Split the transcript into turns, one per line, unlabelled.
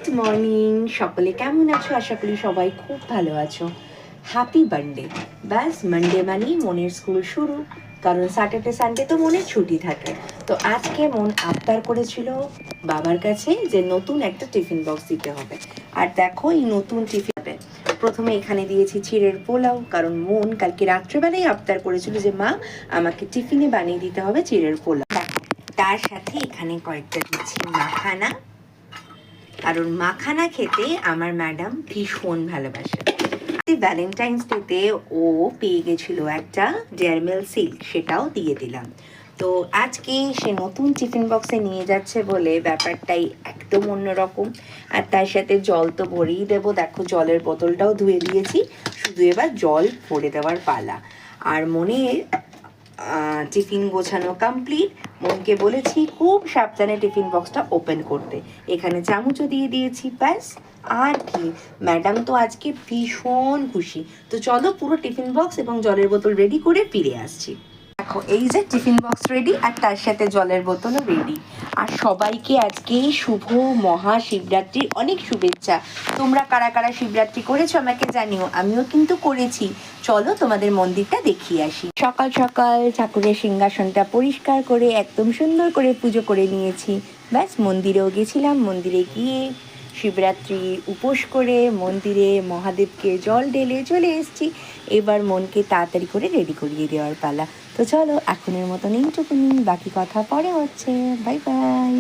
Good morning, সকলে কেমন আছো? আশা করি সবাই খুব ভালো আছো। Happy Monday. ব্যাস মানডে মানেই মনের স্কুল শুরু, কারণ স্যাটারডে সানডে তো মনের ছুটি থাকে। তো আজকে মন আবদার করেছিল বাবার কাছে যে নতুন একটা টিফিন বক্স দিতে হবে। আর দেখো এই নতুন টিফিন, প্রথমে এখানে দিয়েছি চিড়ের পোলাও, কারণ মন কালকে রাত্রেবেলায় আবদার করেছিল যে মা আমাকে টিফিনে বানিয়ে দিতে হবে চিড়ের পোলাও। তার সাথে এখানে কয়েকটা দিচ্ছি মাখানা, কারণ মাখানা খেতে আমার ম্যাডাম ভীষণ ভালোবাসে। ভ্যালেন্টাইন্স ডেতে ও পেয়ে গেছিল একটা ডেয়ারমেল সিল্ক, সেটাও দিয়ে দিলাম। তো আজকে সে নতুন টিফিন বক্সে নিয়ে যাচ্ছে বলে ব্যাপারটাই একদম অন্যরকম। আর তার সাথে জল তো ভরেই দেবো, দেখো জলের বোতলটাও ধুয়ে দিয়েছি, শুধু এবার জল ভরে দেওয়ার পালা। আর মনের টিফিন গোছানো কমপ্লিট। মনকে বলেছি খুব সাবধানে টিফিন বক্সটা ওপেন করতে, এখানে চামচও দিয়ে দিয়েছি, ব্যাস। আর কি, ম্যাডাম তো আজকে ভীষণ খুশি। তো চলো পুরো টিফিন বক্স এবং জলের বোতল রেডি করে ফিরে আসছি। দেখো এই যে টিফিন বক্স রেডি, আর তার সাথে জলের বোতলও রেডি। আর সবাইকে আজকে শুভ মহাশিবরাত্রির অনেক শুভেচ্ছা। তোমরা কারা কারা শিবরাত্রি করেছো আমাকে জানিও, আমিও কিন্তু করেছি। চলো তোমাদের মন্দিরটা দেখিয়ে আসি। সকাল সকাল ঠাকুরের সিংহাসনটা পরিষ্কার করে একদম সুন্দর করে পুজো করে নিয়েছি। ব্যাস মন্দিরেও গেছিলাম, মন্দিরে গিয়ে শিবরাত্রি উপোস করে মন্দিরে মহাদেবকে জল ঢেলে চলে এসেছি। এবার মনকে তাড়াতাড়ি করে রেডি করিয়ে দেওয়ার পালা। তো চলো এখনের মতন এইটুকুনি, বাকি কথা পরে হচ্ছে। Bye bye.